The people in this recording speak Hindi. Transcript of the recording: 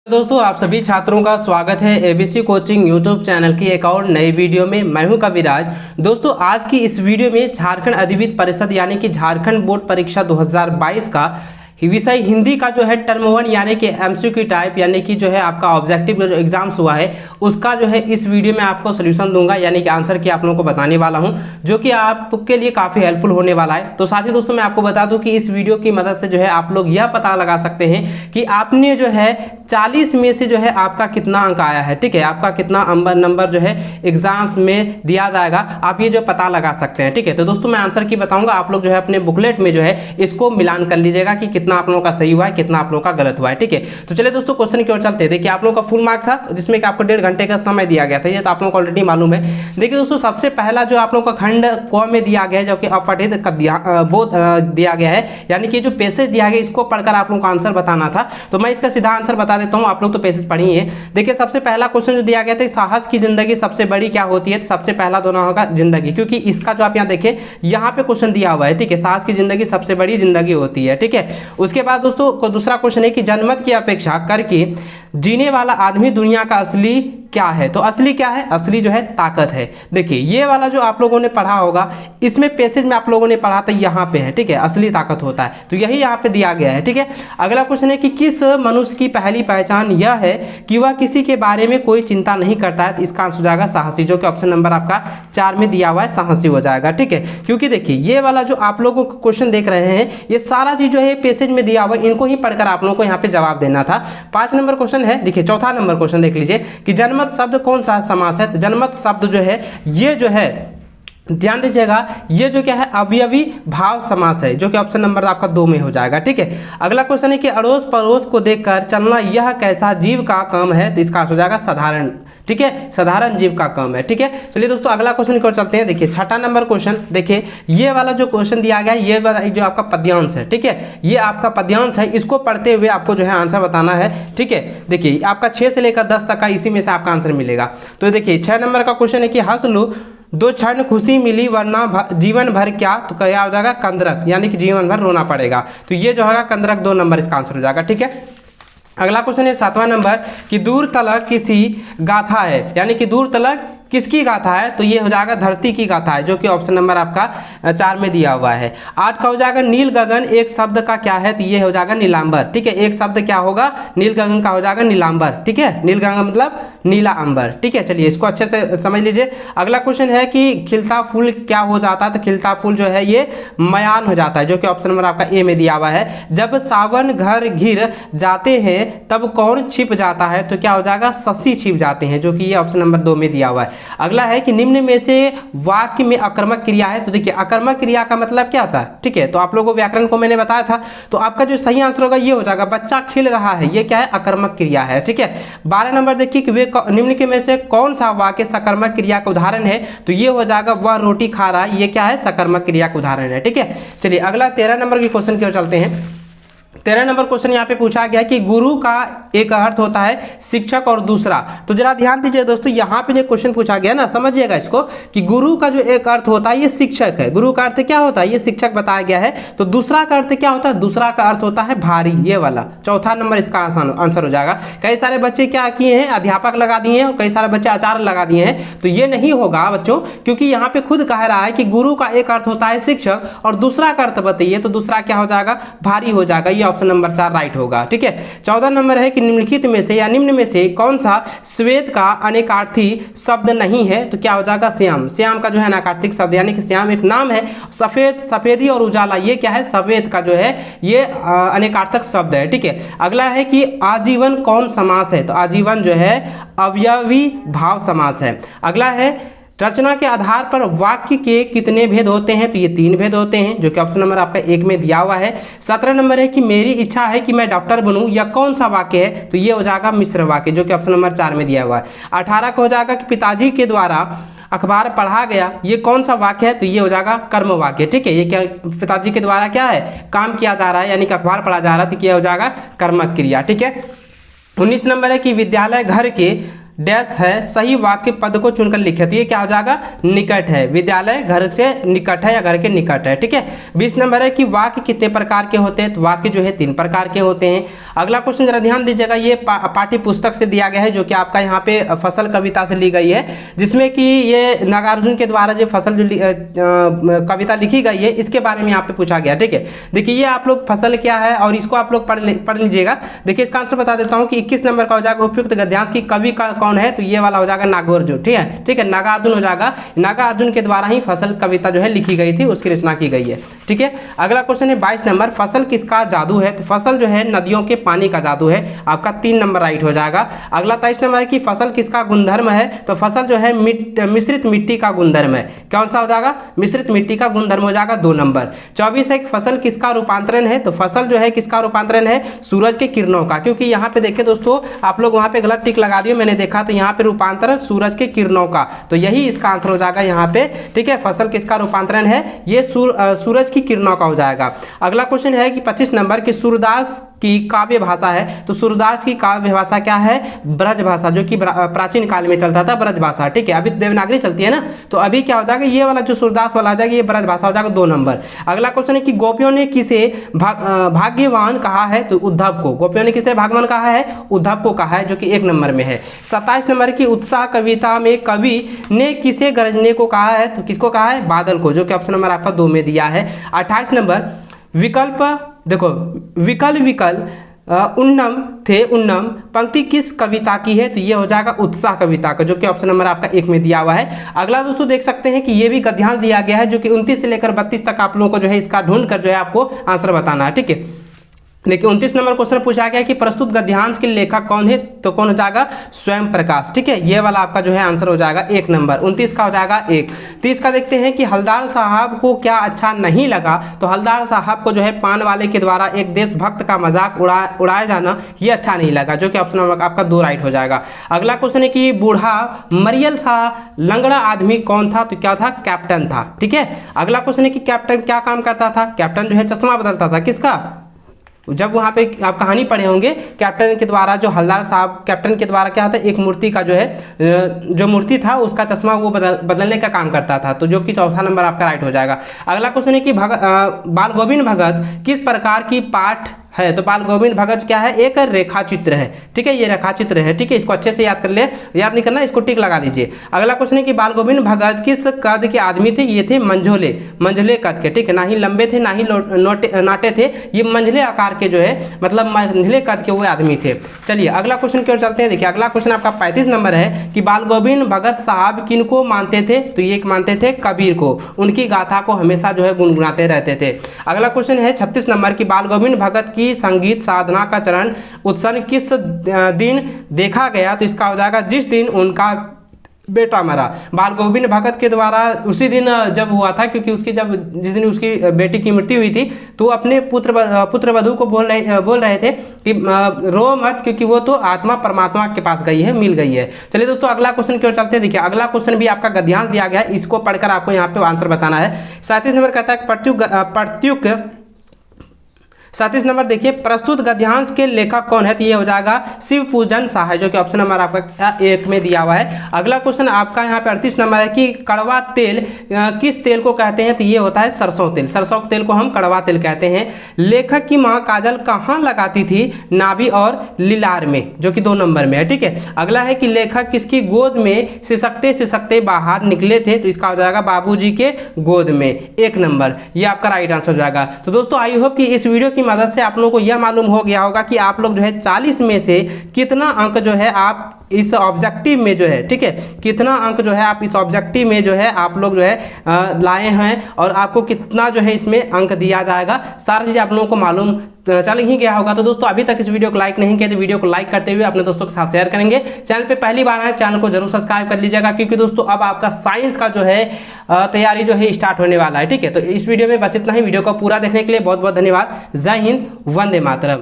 दोस्तों आप सभी छात्रों का स्वागत है एबीसी कोचिंग यूट्यूब चैनल की एक और नई वीडियो में। मैं हूं कविराज। दोस्तों आज की इस वीडियो में झारखंड अधिविद्य परिषद यानी कि झारखंड बोर्ड परीक्षा 2022 का विषय हिंदी का जो है टर्म 1 यानी कि एमसीक्यू टाइप यानी कि जो है आपका ऑब्जेक्टिव जो एग्जाम्स हुआ है उसका जो है इस वीडियो में आपको सोल्यूशन दूंगा, यानी कि आंसर की आप लोगों को बताने वाला हूं, जो कि आपके लिए काफ़ी हेल्पफुल होने वाला है। तो साथ ही दोस्तों मैं आपको बता दूं कि इस वीडियो की मदद से जो है आप लोग यह पता लगा सकते हैं कि आपने जो है 40 में से जो है आपका कितना अंक आया है। ठीक है, आपका कितना नंबर जो है एग्जाम्स में दिया जाएगा, आप ये जो पता लगा सकते हैं। ठीक है, तो दोस्तों मैं आंसर की बताऊंगा, आप लोग जो है अपने बुकलेट में जो है इसको मिलान कर लीजिएगा कि कितना आप लोगों का सही हुआ है, कितना आप लोगों का गलत हुआ है। ठीक है, तो चलिए दोस्तों क्वेश्चन की ओर चलते हैं। देखिए आप लोगों का फुल मार्क था जिसमें कि आपको 1.5 घंटे का समय दिया गया था, ये तो आप लोगों को ऑलरेडी मालूम है। देखिए दोस्तों सबसे पहला जो आप लोगों का खंड क में दिया गया है जो कि अपठित बोध दिया गया है, यानी कि जो पैसेज दिया गया इसको पढ़कर आप लोगों को आंसर बताना था। तो मैं इसका सीधा आंसर बता देता हूँ, आप लोग तो पैसेज पढ़ी है। देखिए सबसे पहला क्वेश्चन जो दिया गया था, साहस की जिंदगी सबसे बड़ी क्या होती है, सबसे पहला दोनों होगा जिंदगी, क्योंकि इसका जो आप यहाँ देखें यहाँ पे क्वेश्चन दिया हुआ है। ठीक है, साहस की जिंदगी सबसे बड़ी जिंदगी होती है। ठीक है, उसके बाद दोस्तों को दूसरा क्वेश्चन है कि जनमत की अपेक्षा करके जीने वाला आदमी दुनिया का असली क्या है। तो असली क्या है, असली जो है ताकत है। देखिए ये वाला जो आप लोगों ने पढ़ा होगा इसमें पैसेज में आप लोगों ने पढ़ा था, यहाँ पे है। ठीक है, असली ताकत होता है, तो यही यहाँ पे दिया गया है। ठीक है, अगला क्वेश्चन है कि किस मनुष्य की पहली पहचान यह है कि वह किसी के बारे में कोई चिंता नहीं करता है। तो इसका आंसर हो जाएगा साहसी, जो कि ऑप्शन नंबर आपका 4 में दिया हुआ है, साहसी हो जाएगा। ठीक है, क्योंकि देखिए ये वाला जो आप लोगों को क्वेश्चन देख रहे हैं ये सारा चीज जो है पैसेज में दिया हुआ है, इनको ही पढ़कर आप लोगों को यहाँ पे जवाब देना था। 5 नंबर क्वेश्चन है, देखिए चौथा नंबर क्वेश्चन देख लीजिए कि जनमत शब्द कौन सा समास है। तो जनमत शब्द जो है ये जो है ध्यान दीजिएगा, ये जो क्या है अवयवी भाव समास है, जो कि ऑप्शन नंबर आपका 2 में हो जाएगा। ठीक है, अगला क्वेश्चन है कि अड़ोस पड़ोस को देखकर चलना यह कैसा जीव का काम है। तो इसका हो जाएगा साधारण। ठीक है, साधारण जीव का काम है। ठीक है, चलिए दोस्तों अगला क्वेश्चन की ओर चलते हैं। देखिए छठा नंबर क्वेश्चन, देखिए ये वाला जो क्वेश्चन दिया गया है ये वाला जो आपका पद्यांश है। ठीक है, ये आपका पद्यांश है, इसको पढ़ते हुए आपको जो है आंसर बताना है। ठीक है, देखिए आपका 6 से लेकर 10 तक का इसी में से आपका आंसर मिलेगा। तो देखिए 6 नंबर का क्वेश्चन है कि हंस लो दो क्षण खुशी मिली वरना जीवन भर क्या। तो क्या हो जाएगा कंदरक, यानी कि जीवन भर रोना पड़ेगा। तो ये जो होगा कंदरक 2 नंबर इसका आंसर हो जाएगा। ठीक है, अगला क्वेश्चन है 7वां नंबर कि दूर तलक किसी गाथा है, यानी कि दूर तलक किसकी गाथा है। तो ये हो जाएगा धरती की गाथा है, जो कि ऑप्शन नंबर आपका 4 में दिया हुआ है। 8 का हो जाएगा नील गगन एक शब्द का क्या है। तो ये हो जाएगा नीलांबर। ठीक है, एक शब्द क्या होगा नील गगन का हो जाएगा नीलांबर। ठीक है, नील गगन मतलब नीला अंबर। ठीक है, चलिए इसको अच्छे से समझ लीजिए। अगला क्वेश्चन है कि खिलता फूल क्या हो जाता है। तो खिलता फूल जो है ये मयान हो जाता है, जो कि ऑप्शन नंबर आपका ए में दिया हुआ है। जब सावन घर घिर जाते हैं तब कौन छिप जाता है। तो क्या हो जाएगा शशि छिप जाते हैं, जो कि ये ऑप्शन नंबर 2 में दिया हुआ है। अगला है कि निम्न में से वाक्य में अकर्मक क्रिया है। तो देखिए अकर्मक क्रिया का मतलब क्या होता है। ठीक है, तो आप लोगों को व्याकरण को मैंने बताया था, तो आपका जो सही आंसर होगा ये हो जाएगा बच्चा खिल रहा है, ये क्या है अकर्मक क्रिया है। ठीक है, 12 नंबर देखिए कि वे निम्न के में से कौन सा वाक्य सकर्मक क्रिया का उदाहरण है। तो ये हो जाएगा वह रोटी खा रहा है, ये क्या है सकर्मक क्रिया का उदाहरण है। ठीक है, चलिए अगला 13 नंबर के क्वेश्चन की ओर चलते हैं। 13 नंबर क्वेश्चन यहाँ पे पूछा गया कि गुरु का एक अर्थ होता है शिक्षक और दूसरा। तो जरा ध्यान दीजिए दोस्तों, यहाँ पे जो क्वेश्चन पूछा गया ना समझिएगा इसको कि गुरु का जो एक अर्थ होता है ये शिक्षक है। गुरु का अर्थ क्या होता है, ये शिक्षक बताया गया है। तो दूसरा का अर्थ क्या होता है, दूसरा का अर्थ होता है भारी, ये वाला। चौथा नंबर इसका आंसर हो जाएगा। कई सारे बच्चे क्या किए हैं अध्यापक लगा दिए हैं और कई सारे बच्चे आचार्य लगा दिए हैं, तो ये नहीं होगा बच्चों, क्योंकि यहाँ पे खुद कह रहा है कि गुरु का एक अर्थ होता है शिक्षक और दूसरा का अर्थ बताइए। तो दूसरा क्या हो जाएगा भारी हो जाएगा, ये ऑप्शन नंबर 4 राइट होगा। ठीक है, 14 नंबर है कि निम्नलिखित में से या निम्न में से कौन सा श्वेत का अनेकार्थी शब्द नहीं है। तो क्या हो जाएगा श्याम। श्याम का जो है अनेकार्थिक शब्द, यानी कि श्याम एक नाम है। सफेद सफेदी और उजाला ये क्या है सफेद का जो है ये अनेकार्थक शब्द है। ठीक है, अगला है कि आजीवन कौन समास है। तो आजीवन जो है अवयवी भाव समास है। अगला है रचना के आधार पर वाक्य के कितने भेद होते हैं। तो ये 3 भेद होते हैं, जो कि ऑप्शन नंबर आपका 1 में दिया हुआ है। 17 नंबर है कि मेरी इच्छा है कि मैं डॉक्टर बनूं, यह कौन सा वाक्य है। तो ये हो जाएगा मिश्र वाक्य, जो कि ऑप्शन नंबर 4 में दिया हुआ है। 18 का हो जाएगा कि पिताजी के द्वारा अखबार पढ़ा गया, ये कौन सा वाक्य है। तो ये हो जाएगा कर्म वाक्य। ठीक है, ये क्या पिताजी के द्वारा क्या है काम किया जा रहा है, यानी कि अखबार पढ़ा जा रहा है, तो क्या हो जाएगा कर्मक क्रिया। ठीक है, 19 नंबर है कि विद्यालय घर के डैश है, सही वाक्य पद को चुनकर लिखे। तो ये क्या हो जाएगा, निकट है, विद्यालय घर से निकट है या घर के निकट है, ठीक है। 20 नंबर है कि वाक्य कितने प्रकार के होते हैं, तो वाक्य जो है 3 प्रकार के होते हैं। अगला क्वेश्चन जरा ध्यान दीजिएगा, ये पाठ्य पुस्तक से दिया गया है, जो कि आपका यहाँ पे फसल कविता से ली गई है, जिसमें कि ये नागार्जुन के द्वारा जो फसल जो कविता लिखी गई है, इसके बारे में यहाँ पे पूछा गया, ठीक है। देखिए ये आप लोग फसल क्या है और इसको आप लोग पढ़ लीजिएगा। देखिए इसका आंसर बता देता हूँ कि 21 नंबर का हो जाएगा, उपयुक्त गद्यांश की कवि का कौन है, तो ये वाला हो जाएगा नागार्जुन, ठीक है, नागार्जुन हो जाएगा। नागार्जुन के द्वारा ही फसल कविता जो है लिखी गई थी, उसकी रचना की गई है, ठीक है। अगला क्वेश्चन है 22 नंबर, फसल किसका जादू है, तो फसल जो है नदियों के पानी का जादू है, आपका 3 नंबर राइट हो जाएगा। अगला 23 नंबर है कि फसल किसका गुणधर्म है, तो फसल जो है मिश्रित मिट्टी का गुणधर्म है, कौन सा हो जाएगा, मिश्रित मिट्टी का गुणधर्म हो जाएगा 2 नंबर। 24 है फसल किसका रूपांतरण है, तो फसल जो है किसका रूपांतरण है, सूरज के किरणों का, क्योंकि यहाँ पे देखिए दोस्तों आप लोग वहाँ पे गलत टिक लगा दिए, मैंने देखा, तो यहाँ पे रूपांतरण सूरज के किरणों का, तो यही इसका आंसर हो जाएगा यहाँ पे, ठीक है। फसल किसका रूपांतरण है, ये सूरज की किरणों का हो जाएगा। अगला क्वेश्चन है कि 25 नंबर की सूरदास की काव्य भाषा है, तो सूरदास की काव्य भाषा क्या है, ब्रज भाषा, जो कि प्राचीन काल में चलता था, ब्रज भाषा, ठीक है। अभी देवनागरी चलती है ना, तो अभी क्या हो जाएगा, ये वाला जो सूरदास वाला हो जाएगा, ये ब्रज भाषा हो जाएगा 2 नंबर। अगला क्वेश्चन है कि गोपियों ने किसे भाग्यवान कहा है, तो उद्धव को, गोपियों ने किसे भाग्यवान कहा है, उद्धव को कहा है, जो कि 1 नंबर में है। 27 नंबर की उत्साह कविता में कवि ने किसे गरजने को कहा है, तो किसको कहा है, बादल को, जो कि ऑप्शन नंबर आपका 2 में दिया है। 28 नंबर विकल्प देखो, विकल उन्नम थे, उन्नम पंक्ति किस कविता की है, तो ये हो जाएगा उत्साह कविता का, जो कि ऑप्शन नंबर आपका 1 में दिया हुआ है। अगला दोस्तों देख सकते हैं कि ये भी गद्यांश दिया गया है, जो कि 29 से लेकर 32 तक आप लोगों को जो है इसका ढूंढ कर जो है आपको आंसर बताना है, ठीक है। देखिए 29 नंबर क्वेश्चन पूछा गया कि प्रस्तुत गद्यांश के लेखक कौन है, तो कौन हो जाएगा, स्वयं प्रकाश, ठीक है। ये वाला आपका जो है आंसर हो जाएगा 1 नंबर, 29 का हो जाएगा 1। 30 का देखते हैं कि हलदार साहब को क्या अच्छा नहीं लगा, तो हलदार साहब को जो है पान वाले के द्वारा एक देशभक्त का मजाक उड़ाया जाना ये अच्छा नहीं लगा, जो कि ऑप्शन नंबर आपका 2 राइट हो जाएगा। अगला क्वेश्चन है कि बूढ़ा मरियल सा लंगड़ा आदमी कौन था, तो क्या था, कैप्टन था, ठीक है। अगला क्वेश्चन है कि कैप्टन क्या काम करता था, कैप्टन जो है चश्मा बदलता था, किसका, जब वहाँ पे आप कहानी पढ़े होंगे, कैप्टन के द्वारा जो हलदार साहब कैप्टन के द्वारा क्या होता है, एक मूर्ति का जो है जो मूर्ति था उसका चश्मा वो बदलने का काम करता था, तो जो कि 4था नंबर आपका राइट हो जाएगा। अगला क्वेश्चन है कि बाल गोविंद भगत किस प्रकार की पाठ है, तो बाल गोविंद भगत क्या है, एक रेखा चित्र है, ठीक है, ये रेखा चित्र है, ठीक है। इसको अच्छे से याद कर ले, याद नहीं करना, इसको टिक लगा दीजिए। अगला क्वेश्चन है कि बाल गोविंद भगत किस कद के आदमी थे, ये थे मंझले कद के, ठीक है, ना ही लंबे थे ना ही नाटे थे, ये मंझले आकार के जो है मतलब मंझले कद के वो आदमी थे। चलिए अगला क्वेश्चन की ओर चलते हैं। देखिए अगला क्वेश्चन आपका 35 नंबर है कि बाल गोविंद भगत साहब किनको मानते थे, तो ये मानते थे कबीर को, उनकी गाथा को हमेशा जो है गुनगुनाते रहते थे। अगला क्वेश्चन है 36 नंबर की बाल गोविंद भगत की संगीत साधना का चरण उत्सव किस दिन देखा गया, तो इसका हो जाएगा जिस दिन उनका बेटा मरा। बाल गोविंद भगत के द्वारा उसी दिन जब हुआ था, क्योंकि उसकी जिस दिन उसकी बेटी की मृत्यु हुई थी, तो अपने पुत्र वधू को बोल रहे थे कि रो मत, क्योंकि वो तो आत्मा परमात्मा के पास गई है, मिल गई है। चलिए दोस्तों अगला क्वेश्चन की ओर चलते हैं। देखिए अगला क्वेश्चन भी आपका गद्यांश दिया गया है, इसको पढ़कर आपको यहाँ पे आंसर बताना है। 37 नंबर कहता है 37 नंबर देखिए प्रस्तुत गद्यांश के लेखक कौन है, तो ये हो जाएगा शिव पूजन शाह, जो कि ऑप्शन नंबर आपका 1 में दिया हुआ है। अगला क्वेश्चन आपका यहाँ पे 38 नंबर है कि कड़वा तेल किस तेल को कहते हैं, तो ये होता है सरसों तेल, सरसों तेल को हम कड़वा तेल कहते हैं। लेखक की माँ काजल कहाँ लगाती थी, नाभि और लीलार में, जो कि 2 नंबर में है, ठीक है। अगला है कि लेखक किसकी गोद में सिसकते सिसकते बाहर निकले थे, तो इसका हो जाएगा बाबूजी के गोद में, 1 नंबर, ये आपका राइट आंसर हो जाएगा। तो दोस्तों आई होप कि इस वीडियो की मदद से आप लोगों को यह मालूम हो गया होगा कि आप लोग जो है 40 में से कितना अंक जो है आप इस ऑब्जेक्टिव में जो है, ठीक है, कितना अंक जो है आप इस ऑब्जेक्टिव में जो है आप लोग जो है लाए हैं, और आपको कितना जो है इसमें अंक दिया जाएगा, सारी चीज़ आप लोगों को मालूम चल ही गया होगा। तो दोस्तों अभी तक इस वीडियो को लाइक नहीं किया तो वीडियो को लाइक करते हुए अपने दोस्तों के साथ शेयर करेंगे। चैनल पे पहली बार आए चैनल को जरूर सब्सक्राइब कर लीजिएगा, क्योंकि दोस्तों अब आपका साइंस का जो है तैयारी जो है स्टार्ट होने वाला है, ठीक है। तो इस वीडियो में बस इतना ही। वीडियो को पूरा देखने के लिए बहुत बहुत धन्यवाद। जय हिंद, वंदे मातरम।